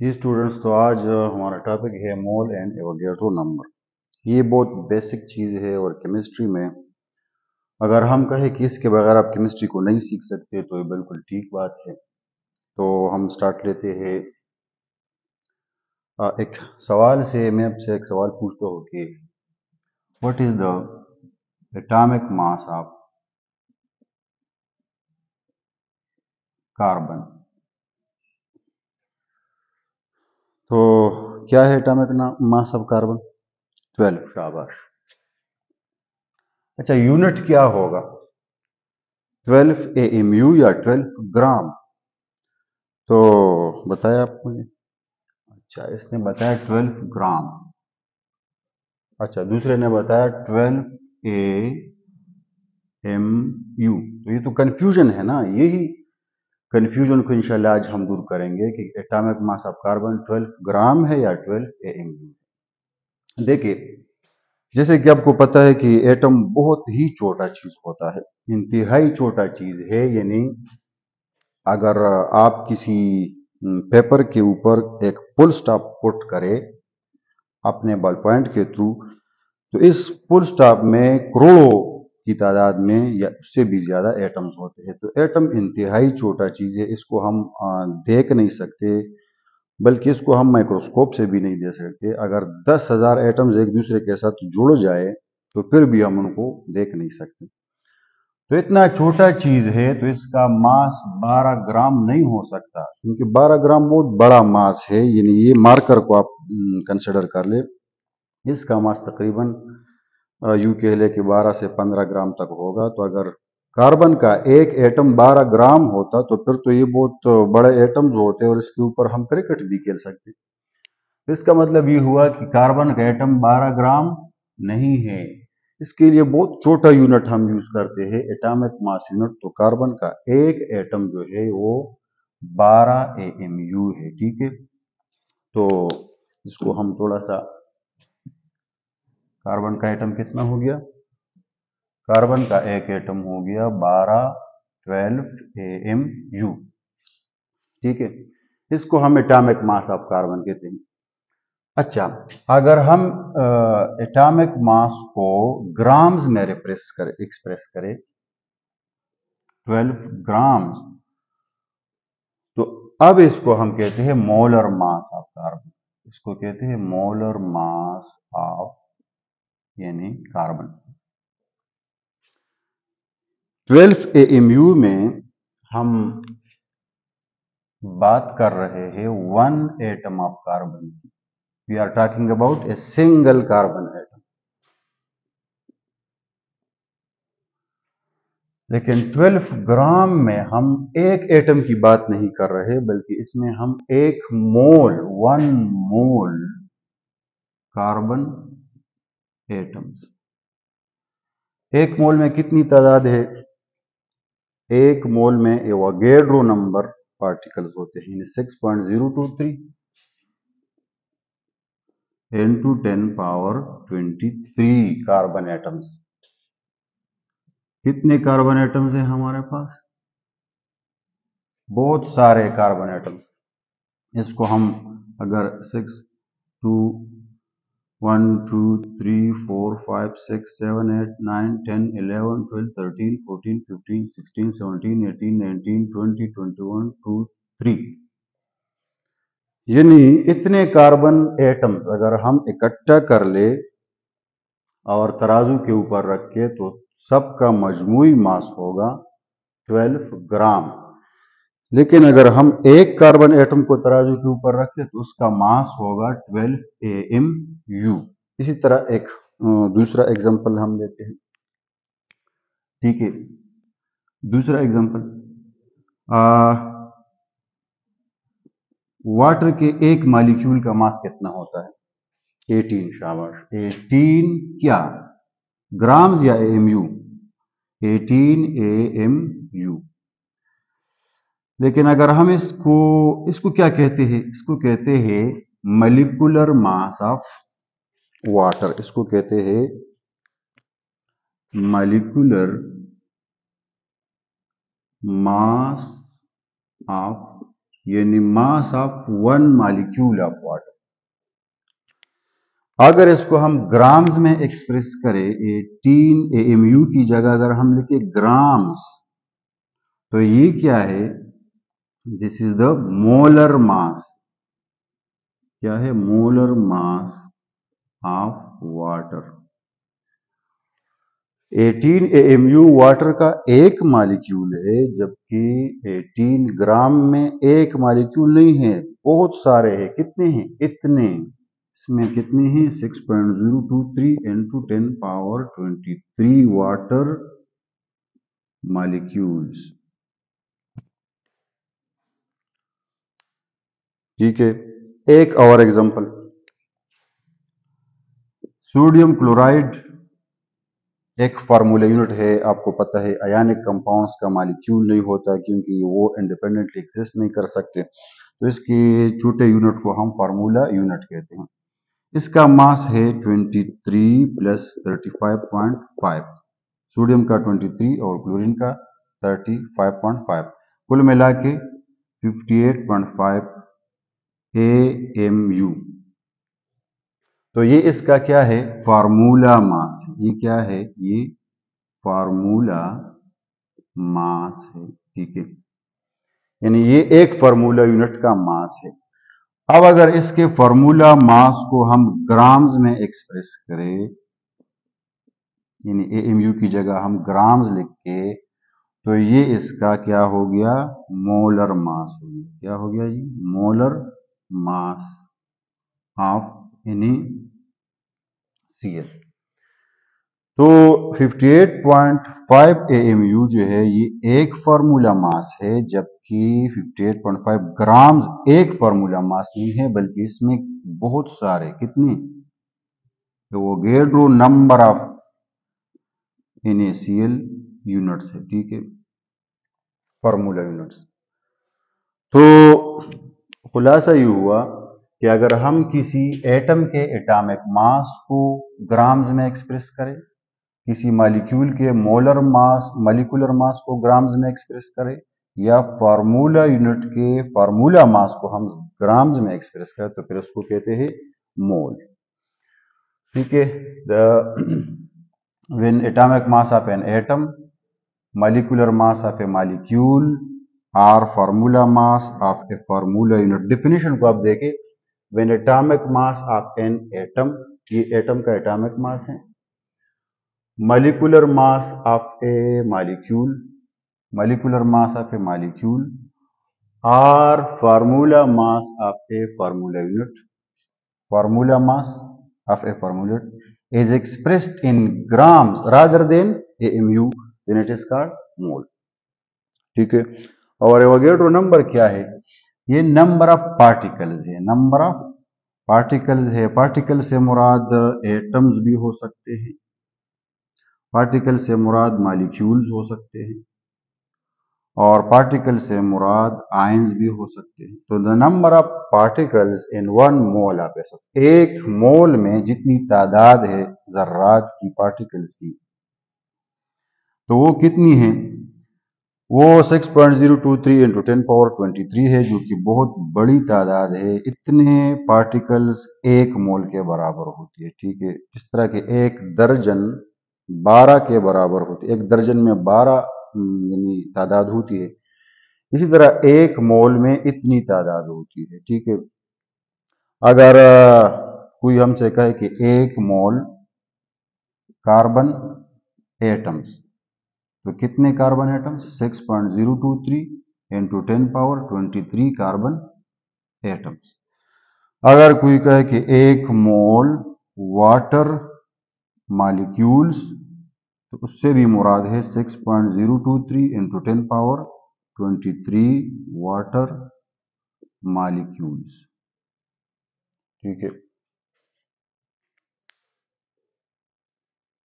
जी students, तो आज हमारा टॉपिक है मोल एंड एवोगैड्रो नंबर। ये बहुत बेसिक चीज़ है और केमिस्ट्री में अगर हम कहें कि इसके बगैर आप केमिस्ट्री को नहीं सीख सकते तो ये बिल्कुल ठीक बात है। तो हम स्टार्ट लेते हैं एक सवाल से। मैं आपसे एक सवाल पूछता हूँ कि what is the atomic mass of carbon. तो क्या है एटॉमिक मास ऑफ कार्बन? 12। शाबाश। अच्छा, यूनिट क्या होगा? 12 AMU या 12 ग्राम? तो बताया आप मुझे। अच्छा, इसने बताया 12 ग्राम। अच्छा, दूसरे ने बताया 12 AMU। तो ये तो कंफ्यूजन है ना। यही कंफ्यूजन को इंशाल्लाह आज हम दूर करेंगे कि एटॉमिक मास ऑफ कार्बन 12 ग्राम है या 12 AMU। देखिए, जैसे कि आपको पता है कि एटम बहुत ही छोटा चीज होता है, इंतहाई छोटा चीज है। यानी अगर आप किसी पेपर के ऊपर एक फुल स्टॉप पुट करें अपने बॉल पॉइंट के थ्रू, तो इस फुल स्टॉप में करोड़ों की तादाद में या उससे भी ज्यादा एटम्स होते हैं। तो एटम इंतहाई छोटा चीज है, इसको हम देख नहीं सकते, बल्कि इसको हम माइक्रोस्कोप से भी नहीं देख सकते। अगर 10,000 एटम्स एक दूसरे के साथ जुड़ जाए तो फिर भी हम उनको देख नहीं सकते। तो इतना छोटा चीज है, तो इसका मास 12 ग्राम नहीं हो सकता, क्योंकि 12 ग्राम बहुत बड़ा मास है। यानी ये मार्कर को आप कंसिडर कर ले। इसका मास तकरीबन यूं कह ले कि 12 से 15 ग्राम तक होगा। तो अगर कार्बन का एक एटम 12 ग्राम होता तो फिर तो ये बहुत बड़े एटम्स होते और इसके ऊपर हम क्रिकेट भी खेल सकते। तो इसका मतलब ये हुआ कि कार्बन का एटम 12 ग्राम नहीं है। इसके लिए बहुत छोटा यूनिट हम यूज करते हैं, एटॉमिक मास यूनिट। तो कार्बन का एक एटम जो है वो 12 AMU है। ठीक है, तो इसको हम थोड़ा सा, कार्बन का एटम कितना हो गया? कार्बन का एक एटम हो गया 12 AMU। ठीक है, इसको हम एटॉमिक मास ऑफ कार्बन कहते हैं। अच्छा, अगर हम एटॉमिक मास को ग्राम्स में एक्सप्रेस करें, 12 ग्राम्स, तो अब इसको हम कहते हैं मोलर मास ऑफ कार्बन। इसको कहते हैं मोलर मास ऑफ, यानी कार्बन। 12 AMU में हम बात कर रहे हैं 1 एटम ऑफ कार्बन की। We are talking about a single carbon atom. लेकिन 12 ग्राम में हम एक एटम की बात नहीं कर रहे, बल्कि इसमें हम 1 मोल कार्बन एटम्स। 1 मोल में कितनी तादाद है? 1 मोल में एवोगैड्रो नंबर पार्टिकल्स होते हैं, 6.023 into 10 पावर 23 कार्बन एटम्स। कितने कार्बन एटम्स हैं हमारे पास? बहुत सारे कार्बन एटम्स। इसको हम अगर 6 2 1 2 3 4 5 6 7 8 9 10 11 12 13 14 15 16 17 18 19 20 21 2 3, यानी इतने कार्बन एटम्स अगर हम इकट्ठा कर ले और तराजू के ऊपर रख के, तो सबका मजमूई मास होगा 12 ग्राम। लेकिन अगर हम एक कार्बन एटम को तराजू के ऊपर रखें तो उसका मास होगा 12 AMU। इसी तरह एक दूसरा एग्जांपल हम लेते हैं। ठीक है, दूसरा एग्जांपल, वाटर के एक मॉलिक्यूल का मास कितना होता है? 18। शाबाश। 18 क्या, ग्राम्स या AMU? 18 AMU। लेकिन अगर हम इसको इसको क्या कहते हैं? इसको कहते हैं मॉलिक्यूलर मास ऑफ वाटर। इसको कहते हैं मॉलिक्यूलर मास ऑफ यानी mass of one molecule of water. अगर इसको हम ग्राम्स में एक्सप्रेस करें, 18 AMU की जगह अगर हम लिखे ग्राम्स, तो ये क्या है? This is the molar mass. क्या है? Molar mass of water. 18 AMU water का एक मॉलिक्यूल है, जबकि 18 ग्राम में एक मॉलिक्यूल नहीं है, बहुत सारे हैं। कितने हैं? इतने। इसमें कितने हैं? 6.023 into 10 power 23 वाटर मॉलिक्यूल्स। ठीक है, एक और एग्जांपल, सोडियम क्लोराइड एक फार्मूला यूनिट है। आपको पता है आयनिक कंपाउंड्स का मॉलिक्यूल नहीं होता, क्योंकि वो इंडिपेंडेंटली एग्जिस्ट नहीं कर सकते, तो इसके छोटे यूनिट को हम फार्मूला यूनिट कहते हैं। इसका मास है 23 प्लस 35.5, सोडियम का 23 और क्लोरीन का 35.5, कुल मिला के 58.5 AMU। तो ये इसका क्या है? Formula mass. ये क्या है? ये फार्मूला मास है। ठीक है, यानी ये एक फार्मूला यूनिट का मास है। अब अगर इसके फार्मूला मास को हम ग्राम्स में एक्सप्रेस करें, यानी AMU की जगह हम ग्राम्स लिख के, तो ये इसका क्या हो गया? मोलर मास हो गया। क्या हो गया जी? Molar mass of N A Cl। तो 58.5 AMU जो है ये एक फार्मूला मास है, जबकि 58.5 ग्राम्स एक फार्मूला मास नहीं है, बल्कि इसमें बहुत सारे, कितने? तो वो गेड्रो नंबर ऑफ NaCl यूनिट्स है। ठीक है, फार्मूला यूनिट्स। तो खुलासा ये हुआ कि अगर हम किसी एटम के एटॉमिक मास को ग्राम्स में एक्सप्रेस करें, किसी मॉलिक्यूल के मॉलिक्यूलर मास को ग्राम्स में एक्सप्रेस करें, या फार्मूला यूनिट के फार्मूला मास को हम ग्राम्स में एक्सप्रेस करें, तो फिर उसको कहते हैं मोल। ठीक है, when atomic mass of an atom, molecular mass of a molecule और formula mass of A formula unit. Definition को आप देखें, when atomic mass of an atom, ये एटम का एटॉमिक मास है, molecular mass of a molecular mass of a molecule or formula mass of a formula unit, formula mass of a formula unit is expressed in grams rather than AMU, then it is called mole। ठीक है, और Avogadro number क्या है? ये number of particles है। Number of particles है। Particle से मुराद atoms भी हो सकते हैं, पार्टिकल से मुराद मॉलिक्यूल्स हो सकते हैं, और पार्टिकल से मुराद आयंस भी हो सकते हैं। तो the number of particles in one mole of acid, एक मोल में जितनी तादाद है जर्रात की, पार्टिकल्स की, तो वो कितनी है? वो 6.023 इंटू 10 पावर 23 है, जो कि बहुत बड़ी तादाद है। इतने पार्टिकल्स एक मोल के बराबर होती है। ठीक है, इस तरह के एक दर्जन 12 के बराबर होती है। एक दर्जन में 12 यानी तादाद होती है। इसी तरह एक मोल में इतनी तादाद होती है। ठीक है, अगर कोई हमसे कहे कि एक मोल कार्बन एटम्स, तो कितने carbon atoms? 6.023 into 10 power 23 carbon atoms. अगर कोई कहे कि एक मोल वाटर मॉलिक्यूल्स, तो उससे भी मुराद है 6.023 इंटू 10 पावर 23 वाटर मॉलिक्यूल्स। ठीक है,